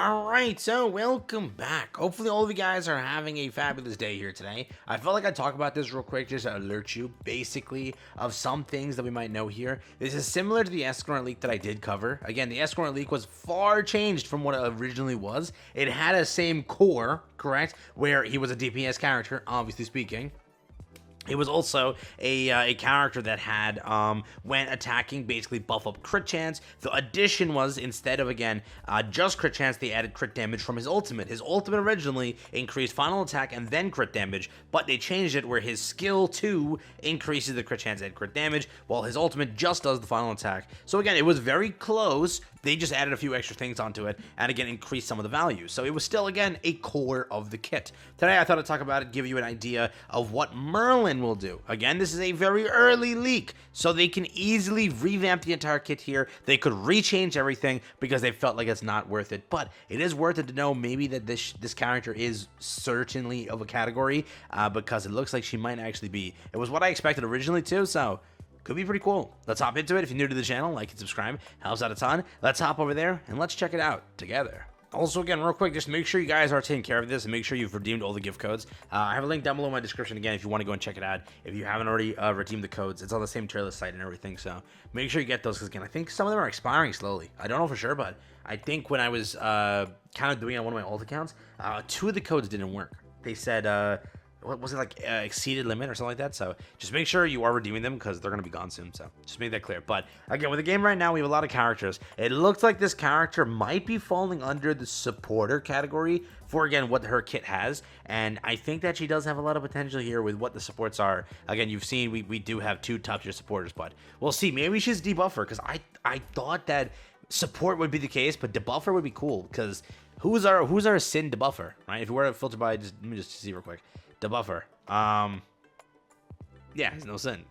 Alright, so welcome back. Hopefully all of you guys are having a fabulous day here today. I felt like I'd talk about this real quick just to alert you, basically, of some things that we might know here. This is similar to the Escort leak that I did cover. Again, the Escort leak was far changed from what it originally was. It had a same core, correct, where he was a DPS character, obviously speaking. It was also a character that had, when attacking, basically buff up crit chance. The addition was, instead of, again, just crit chance, they added crit damage from his ultimate. His ultimate originally increased final attack and then crit damage, but they changed it where his skill 2 increases the crit chance and crit damage, while his ultimate just does the final attack. So again, it was very close. They just added a few extra things onto it, and again, increased some of the value. So it was still, again, a core of the kit. Today, I thought I'd talk about it, give you an idea of what Merlin will do. Again, this is a very early leak, so they can easily revamp the entire kit here. They could rechange everything because they felt like it's not worth it, but it is worth it to know maybe that this character is certainly of a category, because it looks like she might actually be. It was what I expected originally too, so could be pretty cool. Let's hop into it. If you're new to the channel, like and subscribe. Helps out a ton. Let's hop over there and let's check it out together. Also, again, real quick, just make sure you guys are taking care of this and make sure you've redeemed all the gift codes. I have a link down below in my description again if you want to go and check it out. If you haven't already redeemed the codes, it's on the same tier list site and everything. So make sure you get those because, again, I think some of them are expiring slowly. I don't know for sure, but I think when I was kind of doing it on one of my alt accounts, 2 of the codes didn't work. They said, what was it, like exceeded limit or something like that? So just make sure you are redeeming them because they're going to be gone soon. So just make that clear. But again, with the game right now, we have a lot of characters. It looks like this character might be falling under the supporter category for, again, what her kit has. And I think that she does have a lot of potential here with what the supports are. Again, you've seen we do have 2 top tier supporters, but we'll see. Maybe she's debuffer because I thought that support would be the case, but debuffer would be cool because who's our sin debuffer, right? If we were to filter by, let me just see real quick. Debuffer. Yeah, it's no sin.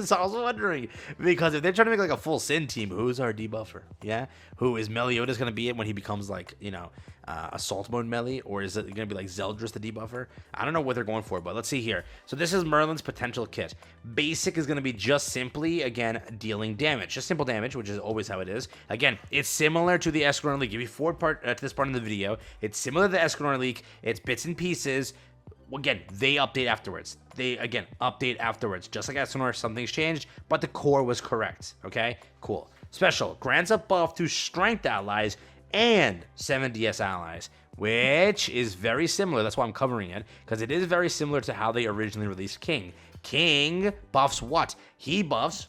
So I was wondering, because if they're trying to make like a full sin team, who's our debuffer? Yeah? Who is Meliodas going to be it when he becomes like, you know, assault mode melee? Or is it going to be like Zeldris the debuffer? I don't know what they're going for, but let's see here. So this is Merlin's potential kit. Basic is going to be just simply, again, dealing damage. Just simple damage, which is always how it is. Again, it's similar to the Escort leak. Before to this part of the video, it's similar to the Escort leak. It's bits and pieces. Again, they update afterwards. They, again, update afterwards. Just like Escanor, something's changed, but the core was correct. Okay? Cool. Special. Grants a buff to strength allies and 7 DS allies, which is very similar. That's why I'm covering it, because it is very similar to how they originally released King. King buffs what? He buffs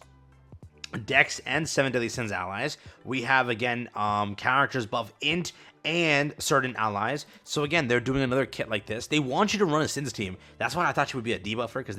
Dex and 7 Deadly Sins allies. We have, again, characters buff int and certain allies. So again, they're doing another kit like this. They want you to run a Sins team. That's why I thought she would be a debuffer, because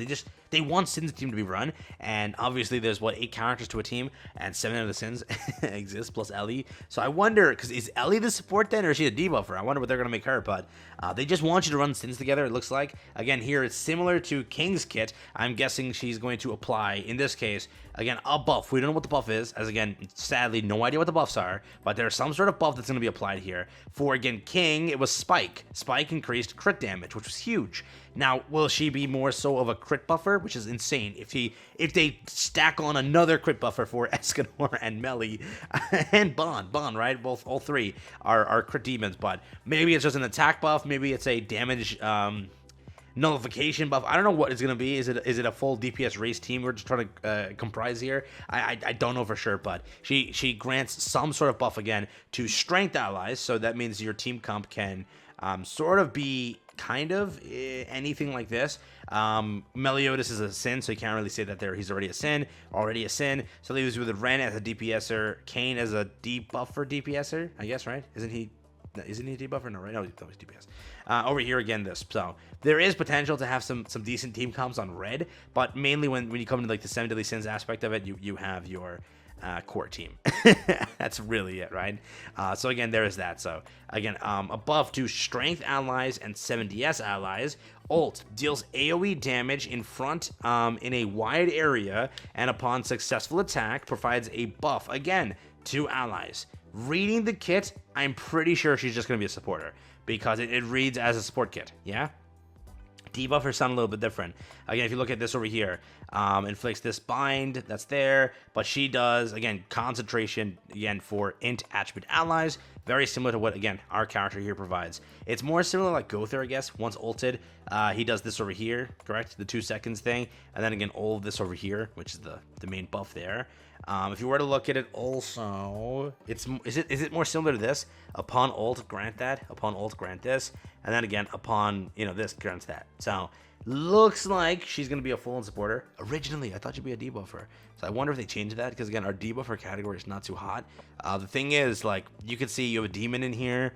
they want Sins team to be run. And obviously there's what, 8 characters to a team, and 7 of the Sins exist plus Ellie. So I wonder, because is Ellie the support then, or is she a debuffer? I wonder what they're gonna make her, but they just want you to run Sins together, it looks like. Again, here it's similar to King's kit. I'm guessing she's going to apply, in this case, again, a buff. We don't know what the buff is, as again, sadly, no idea what the buffs are, but there's some sort of buff that's going to be applied here. For, again, King, it was Spike. Spike increased crit damage, which was huge. Now, will she be more so of a crit buffer, which is insane, if they stack on another crit buffer for Escanor and Melly and Bond, right? All 3 are crit demons, but maybe it's just an attack buff, maybe it's a damage nullification buff. I don't know what it's gonna be. Is it a full DPS race team we're just trying to comprise here? I don't know for sure, but she grants some sort of buff again to strength allies, so that means your team comp can sort of be kind of anything like this. Meliodas is a sin, so you can't really say that he's already a sin. So they use with Ren as a DPSer, Kane as a debuffer DPSer, I guess, right? Isn't he a debuffer? No, right? No, he's DPS. Over here again, so there is potential to have some decent team comps on red, but mainly when you come to like the 7 Deadly Sins aspect of it, you have your core team. That's really it, right? So again, there is that. So again, a buff to strength allies and 7 DS allies. Ult deals AoE damage in front in a wide area, and upon successful attack provides a buff again to allies. Reading the kit, I'm pretty sure she's just going to be a supporter, because it reads as a support kit, yeah? Debuffers sound a little bit different. Again, if you look at this over here, inflicts this bind, that's there, but she does, again, concentration, again, for int attribute allies, very similar to what, again, our character here provides. It's more similar like Gother, I guess. Once ulted, he does this over here, correct? The 2 seconds thing. And then again, all of this over here, which is the main buff there. If you were to look at it also, is it more similar to this? Upon ult, grant that. Upon ult, grant this. And then again, upon, this, grants that. So, looks like she's going to be a full-on supporter. Originally, I thought she'd be a debuffer. So I wonder if they changed that, because again, our debuffer category is not too hot. The thing is, like, you can see you have a demon in here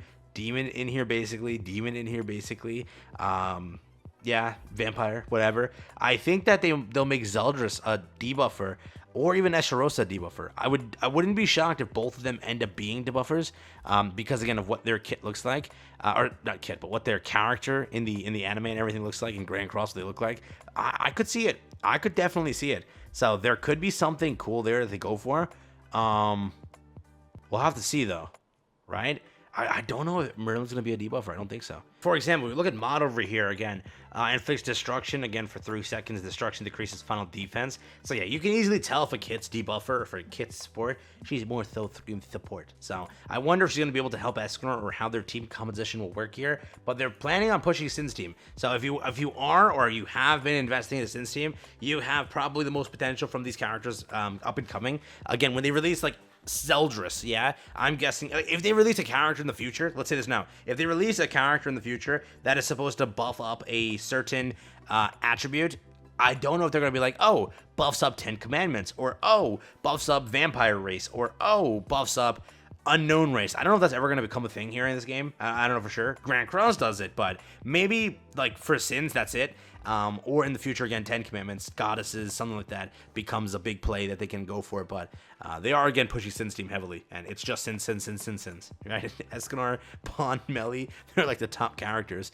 basically, demon in here basically. Yeah, vampire, whatever. I think that they'll make Zeldris a debuffer, or even Eshtarosa a debuffer. I wouldn't be shocked if both of them end up being debuffers, because again of what their kit looks like, or not kit, but what their character in the anime and everything looks like in Grand Cross, what they look like. I could see it. I could definitely see it. So there could be something cool there that they go for. We'll have to see though, right? I don't know if Merlin's going to be a debuffer. I don't think so. For example, we look at Mod over here again. Inflicts destruction, again, for 3 seconds. Destruction decreases final defense. So, yeah, you can easily tell if a kit's debuffer or if a kit's support. She's more support. So, I wonder if she's going to be able to help Escanor or how their team composition will work here. But they're planning on pushing Sin's team. So, if you are or you have been investing in the Sin's team, you have probably the most potential from these characters up and coming. Again, when they release, like, Zeldris, yeah, I'm guessing if they release a character in the future, let's say this now, if they release a character in the future that is supposed to buff up a certain attribute, I don't know if they're going to be like, oh, buffs up 10 commandments, or oh, buffs up vampire race, or oh, buffs up unknown race. I don't know if that's ever going to become a thing here in this game. I don't know for sure. Grand Cross does it, but maybe like for Sins, that's it. Or in the future, again, 10 commandments, goddesses, something like that becomes a big play that they can go for. But they are, again, pushing Sin's team heavily. And it's just Sin, right? Escanor, Pawn, Melly, they're like the top characters.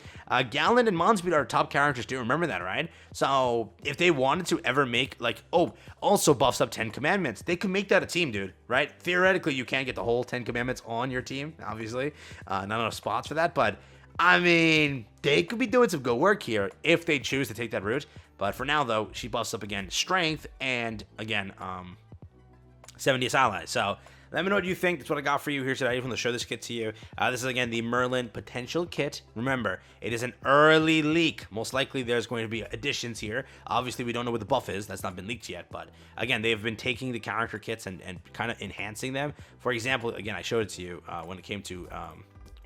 Gallant and Monspeed are top characters too. Remember that, right? So if they wanted to ever make, like, oh, also buffs up 10 commandments, they could make that a team, dude, right? Theoretically, you can't get the whole 10 commandments on your team, obviously. Not enough spots for that, but I mean, they could be doing some good work here if they choose to take that route. But for now, though, she buffs up, again, strength and, again, 70s allies. So let me know what you think. That's what I got for you here today. I just want to show this kit to you. This is, again, the Merlin potential kit. Remember, it is an early leak. Most likely, there's going to be additions here. Obviously, we don't know what the buff is. That's not been leaked yet. But, again, they've been taking the character kits and kind of enhancing them. For example, again, I showed it to you when it came to,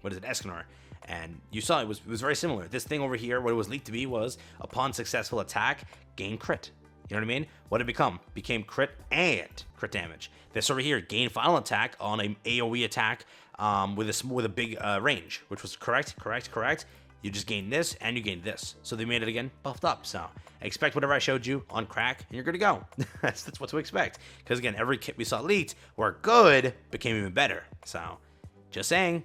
Escanor. And you saw it was very similar. This thing over here, what it was leaked to be was, upon successful attack, gain crit. You know what I mean? What did it become? Became crit and crit damage. This over here, gain final attack on an AoE attack with a big range, which was correct. You just gain this and you gain this. So they made it, again, buffed up. So expect whatever I showed you on crack and you're good to go. That's what to expect. Because, again, every kit we saw leaked or good became even better. So just saying.